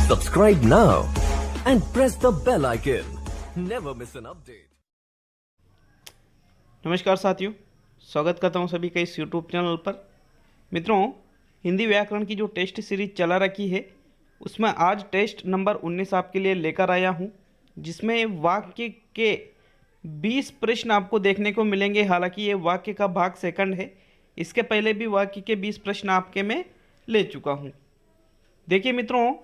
Subscribe now and press the bell icon. Never miss an update. नमस्कार साथियों, स्वागत करता हूं सभी का इस YouTube चैनल पर। मित्रों, हिंदी व्याकरण की जो टेस्ट सीरीज चला रखी है उसमें आज टेस्ट नंबर 19 आपके लिए लेकर आया हूं, जिसमें वाक्य के 20 प्रश्न आपको देखने को मिलेंगे। हालांकि ये वाक्य का भाग सेकंड है, इसके पहले भी वाक्य के 20 प्रश्न आपके में ले चुका हूं। देखिए मित्रों,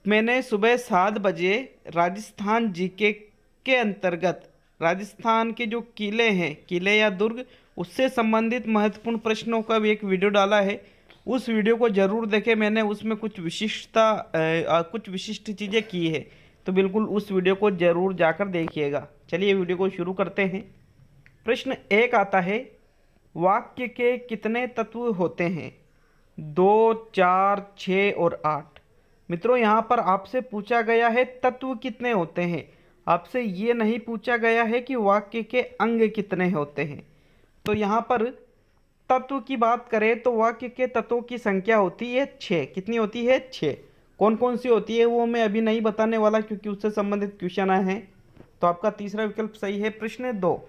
मैंने सुबह 7 बजे राजस्थान जीके के अंतर्गत राजस्थान के जो किले हैं, किले या दुर्ग, उससे संबंधित महत्वपूर्ण प्रश्नों का भी एक वीडियो डाला है। उस वीडियो को ज़रूर देखें, मैंने उसमें कुछ विशिष्ट चीज़ें की है, तो बिल्कुल उस वीडियो को ज़रूर जाकर देखिएगा। चलिए वीडियो को शुरू करते हैं। प्रश्न 1 आता है, वाक्य के कितने तत्व होते हैं? 2, 4, 6 और 8। मित्रों, यहाँ पर आपसे पूछा गया है तत्व कितने होते हैं, आपसे ये नहीं पूछा गया है कि वाक्य के अंग कितने होते हैं। तो यहाँ पर तत्व की बात करें तो वाक्य के तत्वों की संख्या होती है 6। कितनी होती है? 6। कौन कौन सी होती है वो मैं अभी नहीं बताने वाला, क्योंकि उससे संबंधित क्वेश्चन आए हैं। तो आपका तीसरा विकल्प सही है। प्रश्न 2,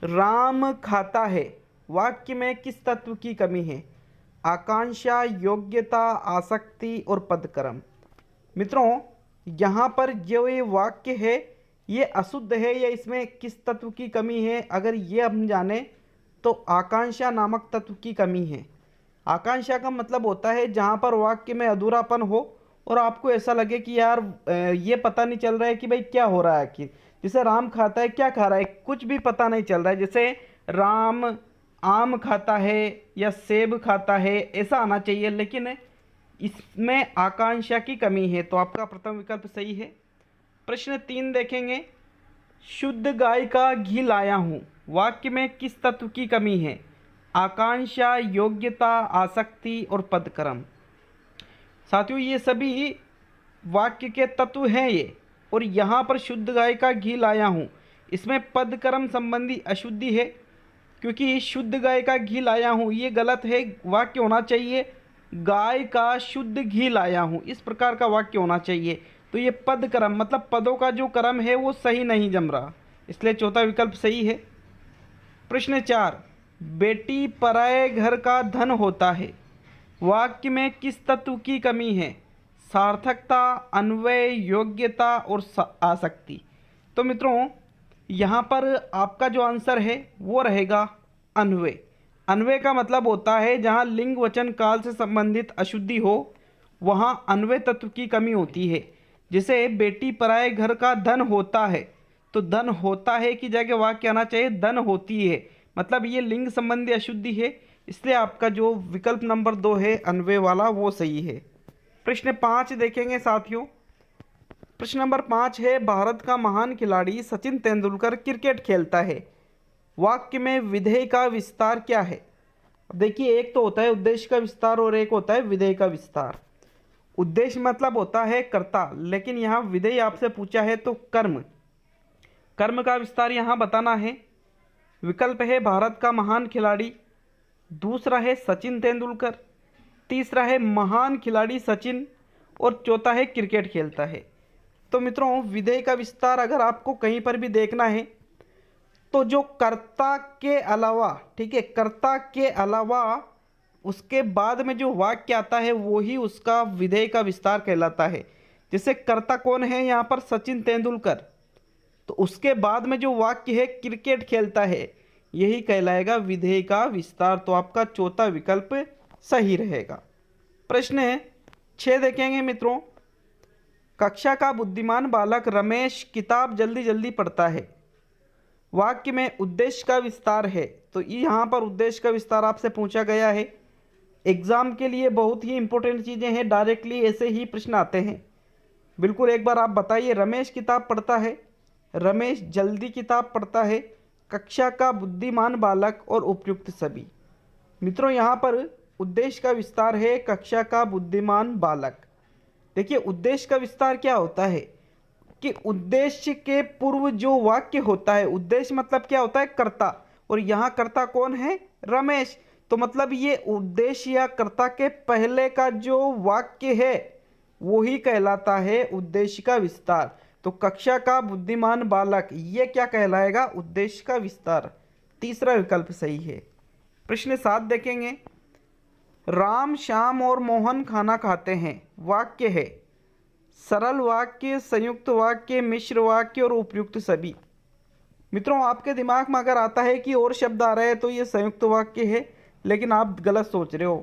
राम खाता है, वाक्य में किस तत्व की कमी है? आकांक्षा, योग्यता, आसक्ति और पदक्रम। मित्रों, यहाँ पर जो ये वाक्य है ये अशुद्ध है या इसमें किस तत्व की कमी है, अगर ये हम जाने तो आकांक्षा नामक तत्व की कमी है। आकांक्षा का मतलब होता है जहाँ पर वाक्य में अधूरापन हो और आपको ऐसा लगे कि यार ये पता नहीं चल रहा है कि भाई क्या हो रहा है आखिर। जैसे राम खाता है, क्या खा रहा है, कुछ भी पता नहीं चल रहा है। जैसे राम आम खाता है या सेब खाता है, ऐसा आना चाहिए, लेकिन इसमें आकांक्षा की कमी है। तो आपका प्रथम विकल्प सही है। प्रश्न 3 देखेंगे, शुद्ध गाय का घी लाया हूँ, वाक्य में किस तत्व की कमी है? आकांक्षा, योग्यता, आसक्ति और पदक्रम। साथियों, ये सभी वाक्य के तत्व हैं ये, और यहाँ पर शुद्ध गाय का घी लाया हूँ, इसमें पदक्रम संबंधी अशुद्धि है, क्योंकि शुद्ध गाय का घी लाया हूँ ये गलत है। वाक्य होना चाहिए गाय का शुद्ध घी लाया हूँ, इस प्रकार का वाक्य होना चाहिए। तो ये पद क्रम मतलब पदों का जो क्रम है वो सही नहीं जम रहा, इसलिए चौथा विकल्प सही है। प्रश्न 4, बेटी पराये घर का धन होता है, वाक्य में किस तत्व की कमी है? सार्थकता, अन्वय, योग्यता और आसक्ति। तो मित्रों, यहाँ पर आपका जो आंसर है वो रहेगा अन्वय। अन्वय का मतलब होता है जहाँ लिंग वचन काल से संबंधित अशुद्धि हो, वहाँ अन्वय तत्व की कमी होती है। जैसे बेटी पराये घर का धन होता है, तो धन होता है की जगह वाक्य आना चाहिए धन होती है, मतलब ये लिंग संबंधी अशुद्धि है, इसलिए आपका जो विकल्प नंबर 2 है अन्वय वाला वो सही है। प्रश्न 5 देखेंगे साथियों। प्रश्न नंबर 5 है, भारत का महान खिलाड़ी सचिन तेंदुलकर क्रिकेट खेलता है, वाक्य में विधेय का विस्तार क्या है? अब देखिए, एक तो होता है उद्देश्य का विस्तार और एक होता है विधेय का विस्तार। उद्देश्य मतलब होता है कर्ता, लेकिन यहाँ विधेय आपसे पूछा है तो कर्म का विस्तार यहाँ बताना है। विकल्प है भारत का महान खिलाड़ी, दूसरा है सचिन तेंदुलकर, तीसरा है महान खिलाड़ी सचिन और चौथा है क्रिकेट खेलता है। तो मित्रों, विधेय का विस्तार अगर आपको कहीं पर भी देखना है तो जो कर्ता के अलावा, ठीक है, कर्ता के अलावा उसके बाद में जो वाक्य आता है वो ही उसका विधेय का विस्तार कहलाता है। जैसे कर्ता कौन है यहाँ पर? सचिन तेंदुलकर, तो उसके बाद में जो वाक्य है क्रिकेट खेलता है, यही कहलाएगा विधेय का विस्तार। तो आपका चौथा विकल्प सही रहेगा। प्रश्न 6 देखेंगे मित्रों, कक्षा का बुद्धिमान बालक रमेश किताब जल्दी जल्दी पढ़ता है, वाक्य में उद्देश्य का विस्तार है। तो यहाँ पर उद्देश्य का विस्तार आपसे पूछा गया है। एग्जाम के लिए बहुत ही इंपॉर्टेंट चीज़ें हैं, डायरेक्टली ऐसे ही प्रश्न आते हैं। बिल्कुल एक बार आप बताइए, रमेश किताब पढ़ता है, रमेश जल्दी किताब पढ़ता है, कक्षा का बुद्धिमान बालक और उपयुक्त सभी। मित्रों, यहाँ पर उद्देश्य का विस्तार है कक्षा का बुद्धिमान बालक। देखिए, उद्देश्य का विस्तार क्या होता है कि उद्देश्य के पूर्व जो वाक्य होता है, उद्देश्य मतलब क्या होता है? कर्ता, और यहाँ कर्ता कौन है? रमेश। तो मतलब ये उद्देश्य या कर्ता के पहले का जो वाक्य है वो ही कहलाता है उद्देश्य का विस्तार। तो कक्षा का बुद्धिमान बालक ये क्या कहलाएगा? उद्देश्य का विस्तार। तीसरा विकल्प सही है। प्रश्न 7 देखेंगे। राम, श्याम और मोहन खाना खाते हैं। वाक्य है सरल वाक्य, संयुक्त वाक्य, मिश्र वाक्य और उपयुक्त सभी। मित्रों, आपके दिमाग में अगर आता है कि और शब्द आ रहे हैं तो ये संयुक्त वाक्य है, लेकिन आप गलत सोच रहे हो,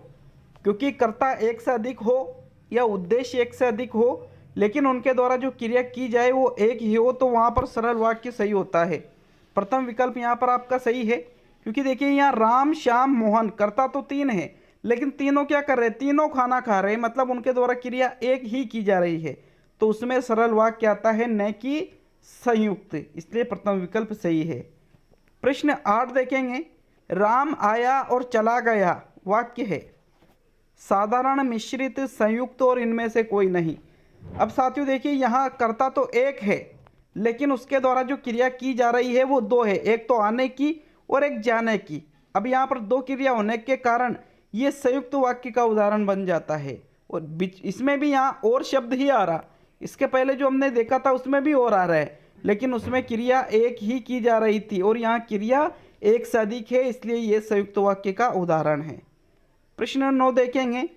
क्योंकि कर्ता एक से अधिक हो या उद्देश्य एक से अधिक हो, लेकिन उनके द्वारा जो क्रिया की जाए वो एक ही हो, तो वहाँ पर सरल वाक्य सही होता है। प्रथम विकल्प यहाँ पर आपका सही है, क्योंकि देखिए यहाँ राम, श्याम, मोहन, कर्ता तो 3 है, लेकिन तीनों क्या कर रहे हैं? तीनों खाना खा रहे हैं, मतलब उनके द्वारा क्रिया एक ही की जा रही है, तो उसमें सरल वाक्य आता है, न कि संयुक्त। इसलिए प्रथम विकल्प सही है। प्रश्न 8 देखेंगे। राम आया और चला गया। वाक्य है साधारण, मिश्रित, संयुक्त और इनमें से कोई नहीं। अब साथियों देखिए, यहाँ कर्ता तो एक है, लेकिन उसके द्वारा जो क्रिया की जा रही है वो 2 है, एक तो आने की और एक जाने की। अब यहाँ पर 2 क्रिया होने के कारण ये संयुक्त वाक्य का उदाहरण बन जाता है। और इसमें भी यहाँ और शब्द ही आ रहा, इसके पहले जो हमने देखा था उसमें भी और आ रहा है, लेकिन उसमें क्रिया एक ही की जा रही थी और यहाँ क्रिया एक से अधिक है, इसलिए ये संयुक्त वाक्य का उदाहरण है। प्रश्न 9 देखेंगे।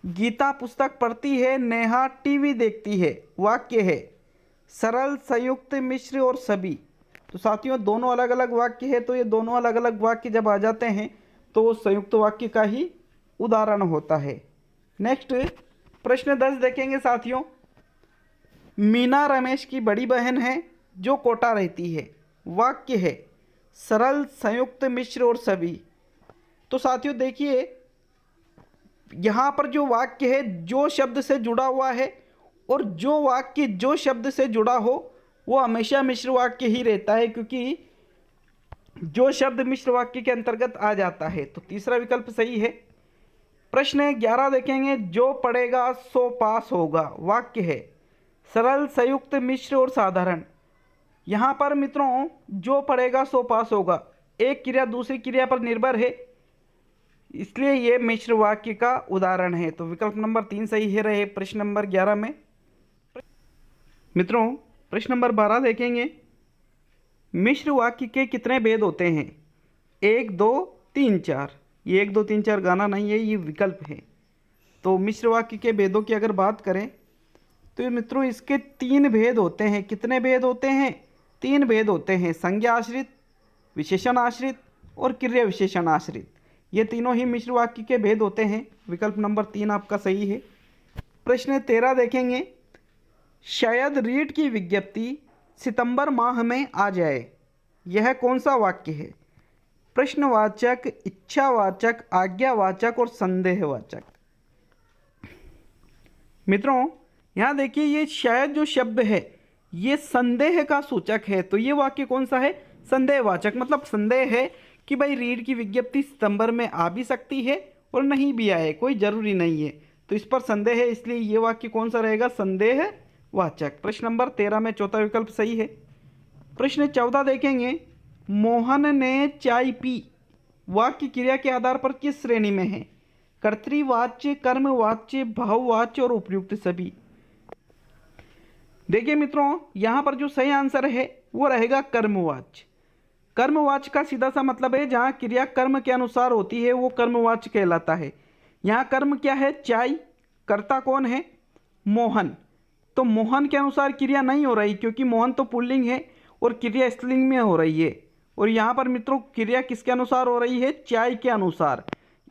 गीता पुस्तक पढ़ती है, नेहा टीवी देखती है। वाक्य है सरल, संयुक्त, मिश्र और सभी। तो साथियों दोनों अलग अलग वाक्य है, तो ये दोनों अलग अलग वाक्य जब आ जाते हैं तो संयुक्त वाक्य का ही उदाहरण होता है। नेक्स्ट प्रश्न 10 देखेंगे साथियों। मीना रमेश की बड़ी बहन है जो कोटा रहती है। वाक्य है सरल, संयुक्त, मिश्र और सभी। तो साथियों देखिए, यहाँ पर जो वाक्य है जो शब्द से जुड़ा हुआ है, और जो वाक्य जो शब्द से जुड़ा हो वो हमेशा मिश्र वाक्य ही रहता है, क्योंकि जो शब्द मिश्र वाक्य के अंतर्गत आ जाता है। तो तीसरा विकल्प सही है। प्रश्न 11 देखेंगे। जो पढ़ेगा सो पास होगा। वाक्य है सरल, संयुक्त, मिश्र और साधारण। यहाँ पर मित्रों जो पढ़ेगा सो पास होगा, एक क्रिया दूसरी क्रिया पर निर्भर है, इसलिए ये मिश्र वाक्य का उदाहरण है। तो विकल्प नंबर 3 सही है रहे प्रश्न नंबर 11 में। मित्रों प्रश्न नंबर 12 देखेंगे। मिश्र वाक्य के कितने भेद होते हैं? 1, 2, 3, 4। ये 1, 2, 3, 4 गाना नहीं है, ये विकल्प है। तो मिश्र वाक्य के भेदों की अगर बात करें तो मित्रों इसके 3 भेद होते हैं। कितने भेद होते हैं? 3 भेद होते हैं। संज्ञा आश्रित, विशेषण आश्रित और क्रिया विशेषण आश्रित। ये तीनों ही मिश्र वाक्य के भेद होते हैं। विकल्प नंबर 3 आपका सही है। प्रश्न 13 देखेंगे। शायद रीट की विज्ञप्ति सितंबर माह में आ जाए। यह कौन सा वाक्य है? प्रश्नवाचक, इच्छावाचक, आज्ञावाचक और संदेहवाचक। मित्रों यहाँ देखिए, ये शायद जो शब्द है ये संदेह का सूचक है, तो ये वाक्य कौन सा है? संदेहवाचक। मतलब संदेह है कि भाई रीढ़ की विज्ञप्ति सितंबर में आ भी सकती है और नहीं भी आए, कोई जरूरी नहीं है, तो इस पर संदेह है, इसलिए ये वाक्य कौन सा रहेगा? संदेहवाचक। प्रश्न नंबर 13 में चौथा विकल्प सही है। प्रश्न 14 देखेंगे। मोहन ने चाय पी। वाक्य क्रिया के आधार पर किस श्रेणी में है? कर्तृवाच्य, कर्मवाच्य, भाववाच्य और उपयुक्त सभी। देखिए मित्रों, यहाँ पर जो सही आंसर है वो रहेगा कर्मवाच्य। कर्मवाच्य का सीधा सा मतलब है जहाँ क्रिया कर्म के अनुसार होती है वो कर्मवाच्य कहलाता है। यहाँ कर्म क्या है? चाय। कर्ता कौन है? मोहन। तो मोहन के अनुसार क्रिया नहीं हो रही, क्योंकि मोहन तो पुल्लिंग है और क्रिया स्त्रीलिंग में हो रही है। और यहाँ पर मित्रों क्रिया किसके अनुसार हो रही है? चाय के अनुसार।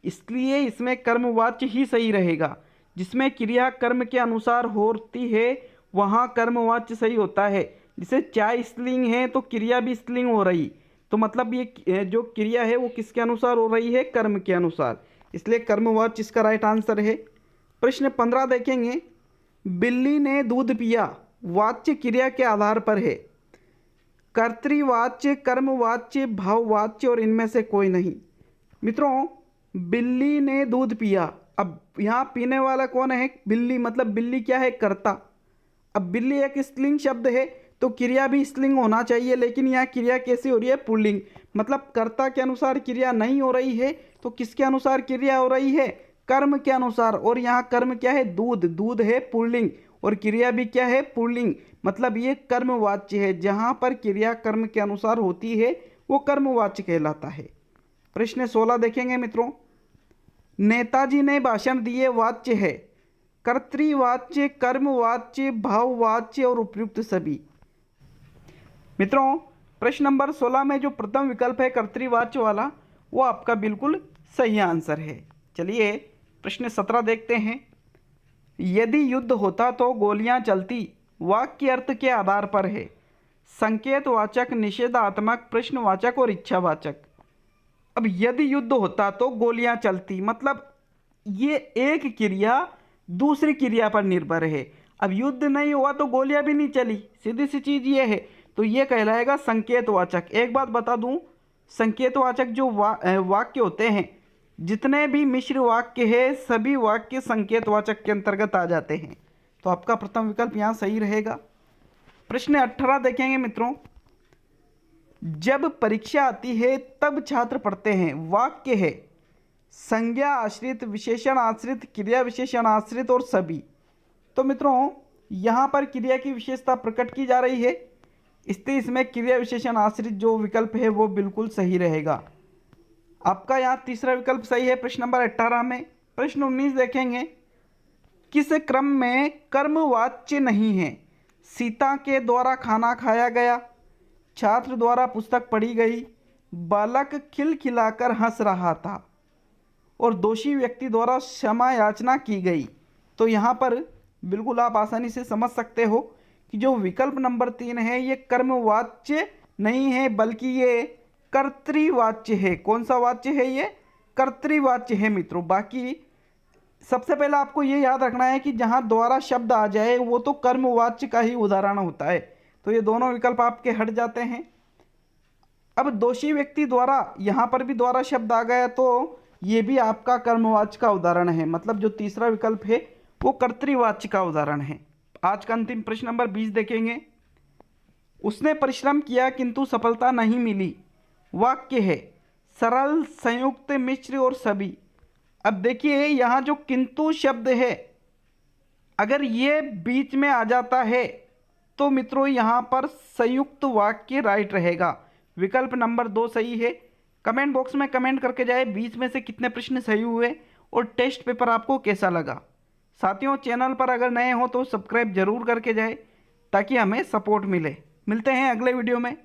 इसलिए इसमें कर्मवाच्य ही सही रहेगा। जिसमें क्रिया कर्म के अनुसार होती है वहाँ कर्मवाच्य सही होता है। जैसे चाय स्त्रीलिंग है तो क्रिया भी स्त्रीलिंग हो रही, तो मतलब ये जो क्रिया है वो किसके अनुसार हो रही है? कर्म के अनुसार। इसलिए कर्मवाच्य इसका राइट आंसर है। प्रश्न 15 देखेंगे। बिल्ली ने दूध पिया। वाच्य क्रिया के आधार पर है। कर्तृवाच्य, कर्मवाच्य, भाववाच्य और इनमें से कोई नहीं। मित्रों बिल्ली ने दूध पिया, अब यहाँ पीने वाला कौन है? बिल्ली। मतलब बिल्ली क्या है? कर्ता। अब बिल्ली एक स्त्रीलिंग शब्द है तो क्रिया भी स्त्रीलिंग होना चाहिए, लेकिन यहाँ क्रिया कैसी हो रही है? पुल्लिंग। मतलब कर्ता के अनुसार क्रिया नहीं हो रही है, तो किसके अनुसार क्रिया हो रही है? कर्म के अनुसार, और यहाँ कर्म क्या है, दूध, दूध है पुल्लिंग और क्रिया भी क्या है, पुल्लिंग, मतलब ये कर्मवाच्य है। जहाँ पर क्रिया कर्म के अनुसार होती है वो कर्मवाच्य कहलाता है। प्रश्न 16 देखेंगे मित्रों। नेताजी ने भाषण दिए वाच्य है कर्तृवाच्य, कर्मवाच्य, भाववाच्य और उपयुक्त सभी। मित्रों प्रश्न नंबर 16 में जो प्रथम विकल्प है कर्तृवाच्य वाला, वो आपका बिल्कुल सही आंसर है। चलिए प्रश्न 17 देखते हैं। यदि युद्ध होता तो गोलियां चलती, वाक्य अर्थ के आधार पर है। संकेतवाचक, निषेधात्मक, प्रश्नवाचक और इच्छावाचक। अब यदि युद्ध होता तो गोलियां चलती, मतलब ये एक क्रिया दूसरी क्रिया पर निर्भर है। अब युद्ध नहीं हुआ तो गोलियां भी नहीं चली, सीधी सी चीज ये है, तो ये कहलाएगा संकेतवाचक। एक बात बता दूं, संकेतवाचक जो वाक्य होते हैं, जितने भी मिश्र वाक्य है सभी वाक्य संकेतवाचक के अंतर्गत आ जाते हैं। तो आपका प्रथम विकल्प यहाँ सही रहेगा। प्रश्न 18 देखेंगे मित्रों। जब परीक्षा आती है तब छात्र पढ़ते हैं, वाक्य है संज्ञा आश्रित, विशेषण आश्रित, क्रिया विशेषण आश्रित और सभी। तो मित्रों यहाँ पर क्रिया की विशेषता प्रकट की जा रही है, इसलिए इसमें क्रिया विशेषण आश्रित जो विकल्प है वो बिल्कुल सही रहेगा। आपका यहाँ तीसरा विकल्प सही है प्रश्न नंबर 18 में। प्रश्न 19 देखेंगे। किस क्रम में कर्मवाच्य नहीं है? सीता के द्वारा खाना खाया गया, छात्र द्वारा पुस्तक पढ़ी गई, बालक खिलखिलाकर हंस रहा था और दोषी व्यक्ति द्वारा क्षमा याचना की गई। तो यहाँ पर बिल्कुल आप आसानी से समझ सकते हो कि जो विकल्प नंबर 3 है ये कर्मवाच्य नहीं है, बल्कि ये कर्तृवाच्य है। कौन सा वाच्य है? ये कर्तृवाच्य है मित्रों। बाकी सबसे पहले आपको ये याद रखना है कि जहाँ द्वारा शब्द आ जाए वो तो कर्मवाच्य का ही उदाहरण होता है। तो ये दोनों विकल्प आपके हट जाते हैं। अब दोषी व्यक्ति द्वारा, यहाँ पर भी द्वारा शब्द आ गया तो ये भी आपका कर्मवाच्य का उदाहरण है, मतलब जो तीसरा विकल्प है वो कर्तृवाच्य का उदाहरण है। आज का अंतिम प्रश्न नंबर 20 देखेंगे। उसने परिश्रम किया किंतु सफलता नहीं मिली, वाक्य है सरल, संयुक्त, मिश्र और सभी। अब देखिए यहाँ जो किंतु शब्द है, अगर ये बीच में आ जाता है तो मित्रों यहाँ पर संयुक्त वाक्य राइट रहेगा। विकल्प नंबर 2 सही है। कमेंट बॉक्स में कमेंट करके जाए 20 में से कितने प्रश्न सही हुए और टेस्ट पेपर आपको कैसा लगा। साथियों चैनल पर अगर नए हो तो सब्सक्राइब जरूर करके जाए ताकि हमें सपोर्ट मिले। मिलते हैं अगले वीडियो में।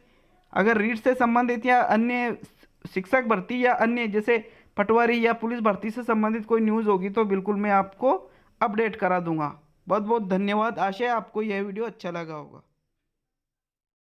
अगर रीट से संबंधित या अन्य शिक्षक भर्ती या अन्य जैसे पटवारी या पुलिस भर्ती से संबंधित कोई न्यूज़ होगी तो बिल्कुल मैं आपको अपडेट करा दूंगा। बहुत बहुत धन्यवाद। आशा है आपको यह वीडियो अच्छा लगा होगा।